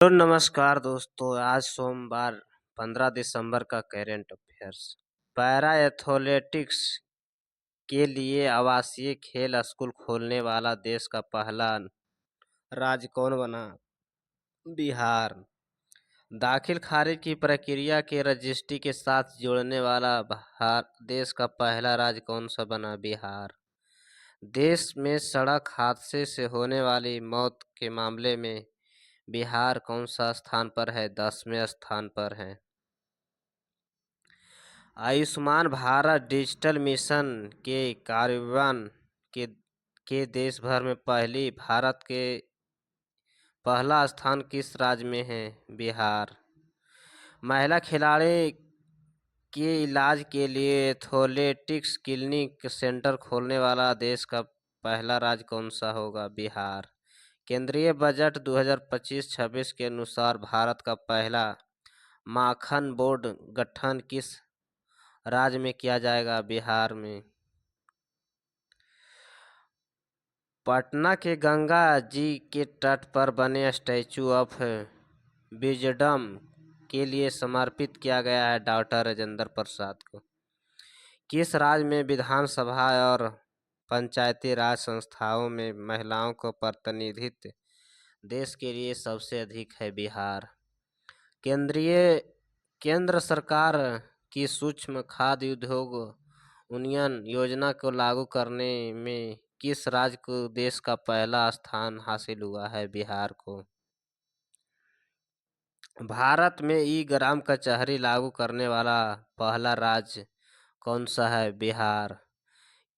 तो नमस्कार दोस्तों, आज सोमवार 15 दिसंबर का करेंट अफेयर्स। पैरा एथलेटिक्स के लिए आवासीय खेल स्कूल खोलने वाला देश का पहला राज्य कौन बना? बिहार। दाखिल खारिज की प्रक्रिया के रजिस्ट्री के साथ जोड़ने वाला देश का पहला राज्य कौन सा बना? बिहार। देश में सड़क हादसे से होने वाली मौत के मामले में बिहार कौन सा स्थान पर है? 10वें स्थान पर है। आयुष्मान भारत डिजिटल मिशन के कार्यान्वयन के देश भर में पहला स्थान किस राज्य में है? बिहार। महिला खिलाड़ी के इलाज के लिए एथलेटिक्स क्लिनिक सेंटर खोलने वाला देश का पहला राज्य कौन सा होगा? बिहार। केंद्रीय बजट 2025-26 के अनुसार भारत का पहला माखन बोर्ड गठन किस राज्य में किया जाएगा? बिहार में। पटना के गंगा जी के तट पर बने स्टैचू ऑफ विजडम के लिए समर्पित किया गया है डॉक्टर राजेंद्र प्रसाद को। किस राज्य में विधानसभा और पंचायती राज संस्थाओं में महिलाओं को प्रतिनिधित्व देश के लिए सबसे अधिक है? बिहार। केंद्र सरकार की सूक्ष्म खाद्य उद्योग उन्नयन योजना को लागू करने में किस राज्य को देश का पहला स्थान हासिल हुआ है? बिहार को। भारत में ई ग्राम कचहरी लागू करने वाला पहला राज्य कौन सा है? बिहार।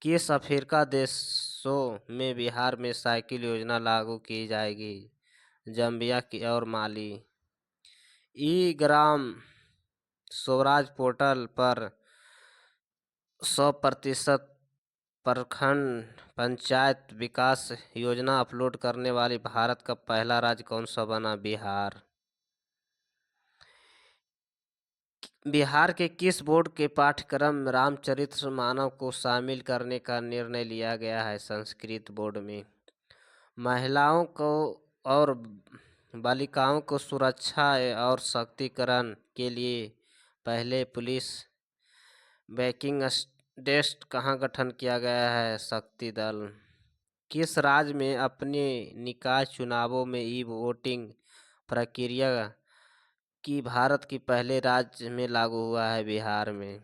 किस अफ्रीका देशों में बिहार में साइकिल योजना लागू की जाएगी? जाम्बिया की और माली। ई ग्राम स्वराज पोर्टल पर 100% प्रखंड पंचायत विकास योजना अपलोड करने वाली भारत का पहला राज्य कौन सा बना? बिहार। बिहार के किस बोर्ड के पाठ्यक्रम रामचरितमानस को शामिल करने का निर्णय लिया गया है? संस्कृत बोर्ड में। महिलाओं को और बालिकाओं को सुरक्षा और सशक्तिकरण के लिए पहले पुलिस बैकिंग डेस्क कहाँ गठन किया गया है? शक्ति दल। किस राज्य में अपने निकाय चुनावों में ई वोटिंग प्रक्रिया की भारत की पहले राज्य में लागू हुआ है? बिहार में।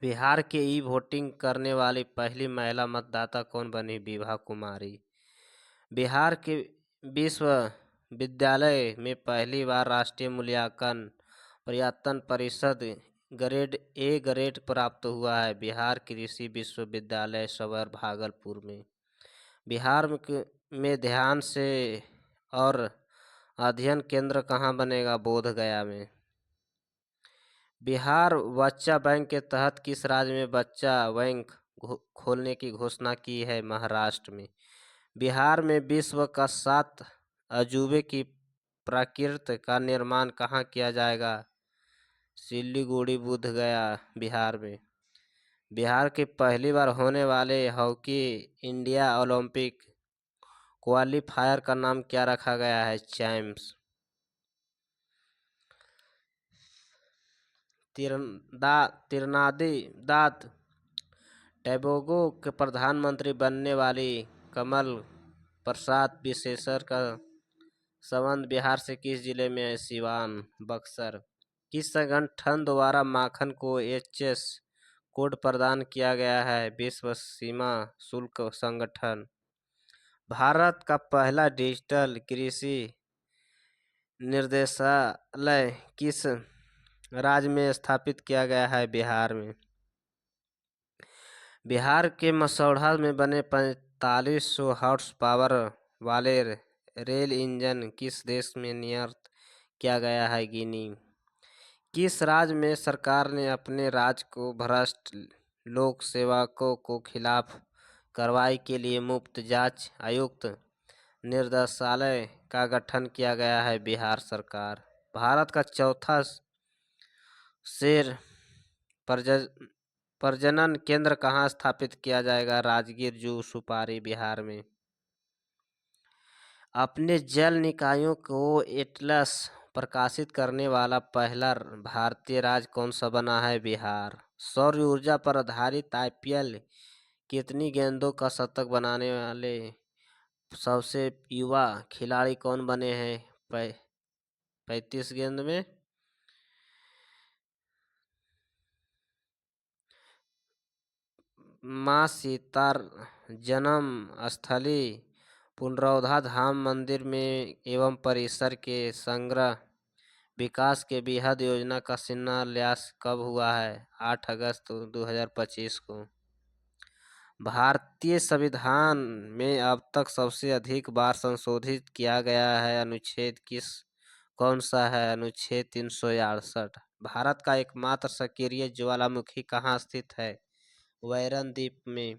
बिहार के ई वोटिंग करने वाली पहली महिला मतदाता कौन बनी? विभा कुमारी। बिहार के विश्वविद्यालय में पहली बार राष्ट्रीय मूल्यांकन प्रयत्न परिषद ग्रेड ए ग्रेड प्राप्त हुआ है? बिहार कृषि विश्वविद्यालय सवर भागलपुर में। बिहार में ध्यान से और अध्ययन केंद्र कहाँ बनेगा? बोधगया में। बिहार बच्चा बैंक के तहत किस राज्य में बच्चा बैंक खोलने की घोषणा की है? महाराष्ट्र में। बिहार में विश्व का 7 अजूबे की प्राकृत का निर्माण कहाँ किया जाएगा? सिलीगुड़ी बोधगया बिहार में। बिहार के पहली बार होने वाले हॉकी इंडिया ओलंपिक क्वालिफायर का नाम क्या रखा गया है? चैंप्स। त्रिनादाद टोबैगो के प्रधानमंत्री बनने वाली कमल प्रसाद विशेषर का संबंध बिहार से किस जिले में है? सिवान। बक्सर। किस संगठन द्वारा माखन को एचएस कोड प्रदान किया गया है? विश्व सीमा शुल्क संगठन। भारत का पहला डिजिटल कृषि निर्देशालय किस राज्य में स्थापित किया गया है? बिहार में। बिहार के मसौढ़ा में बने 4500 हॉर्स पावर वाले रेल इंजन किस देश में निर्मित किया गया है? गिनी। किस राज्य में सरकार ने अपने राज्य को भ्रष्ट लोक सेवकों को खिलाफ कार्रवाई के लिए मुफ्त जांच आयुक्त निर्देशालय का गठन किया गया है? बिहार सरकार। भारत का चौथा शेर प्रजनन केंद्र कहाँ स्थापित किया जाएगा? राजगीर जू सुपारी बिहार में। अपने जल निकायों को एटलस प्रकाशित करने वाला पहला भारतीय राज्य कौन सा बना है? बिहार। सौर ऊर्जा पर आधारित आईपीएल कितनी गेंदों का शतक बनाने वाले सबसे युवा खिलाड़ी कौन बने हैं? 35 गेंद में। माँ सीता जन्म स्थली पुनरौधा धाम मंदिर में एवं परिसर के संग्रह विकास के बृहद योजना का शिलान्यास कब हुआ है? 8 अगस्त 2025 को। भारतीय संविधान में अब तक सबसे अधिक बार संशोधित किया गया है अनुच्छेद कौन सा है? अनुच्छेद 368। भारत का एकमात्र सक्रिय ज्वालामुखी कहाँ स्थित है? वैरन द्वीप में।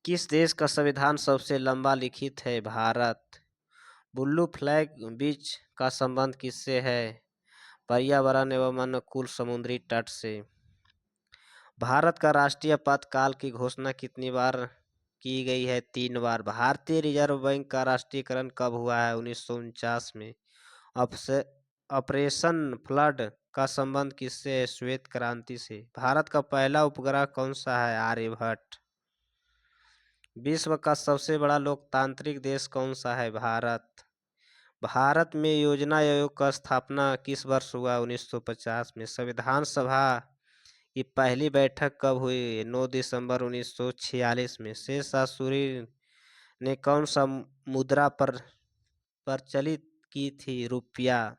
किस देश का संविधान सबसे लंबा लिखित है? भारत। ब्लू फ्लैग बीच का संबंध किससे है? पर्यावरण एवं अनुकूल समुद्री तट से। भारत का राष्ट्रीय आपातकाल की घोषणा कितनी बार की गई है? 3 बार। भारतीय रिजर्व बैंक का राष्ट्रीयकरण कब हुआ है? 1949 में। ऑपरेशन फ्लड का संबंध किससे है? श्वेत क्रांति से। भारत का पहला उपग्रह कौन सा है? आर्यभट्ट। विश्व का सबसे बड़ा लोकतांत्रिक देश कौन सा है? भारत। भारत में योजना आयोग का स्थापना किस वर्ष हुआ? 1950 में। संविधान सभा की पहली बैठक कब हुई? 9 दिसंबर 1946 में। शेरशाह सूरी ने कौन सा मुद्रा पर प्रचलित की थी? रुपया।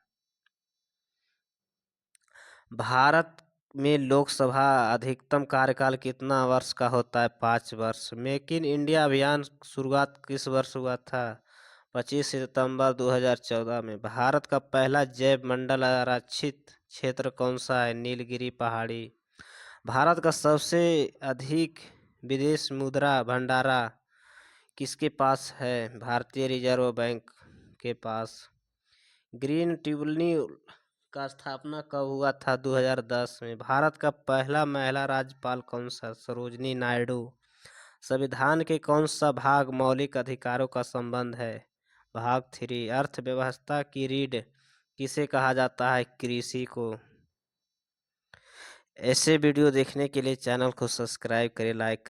भारत में लोकसभा अधिकतम कार्यकाल कितना वर्ष का होता है? 5 वर्ष। मेक इन इंडिया अभियान शुरुआत किस वर्ष हुआ था? 25 सितंबर 2014 में। भारत का पहला जैव मंडल आरक्षित क्षेत्र कौन सा है? नीलगिरी पहाड़ी। भारत का सबसे अधिक विदेश मुद्रा भंडारा किसके पास है? भारतीय रिजर्व बैंक के पास। ग्रीन ट्रिब्यूनल का स्थापना कब हुआ था? 2010 में। भारत का पहला महिला राज्यपाल कौन सा? सरोजिनी नायडू। संविधान के कौन सा भाग मौलिक अधिकारों का संबंध है? भाग 3। अर्थव्यवस्था की रीढ़ किसे कहा जाता है? कृषि को। ऐसे वीडियो देखने के लिए चैनल को सब्सक्राइब करें, लाइक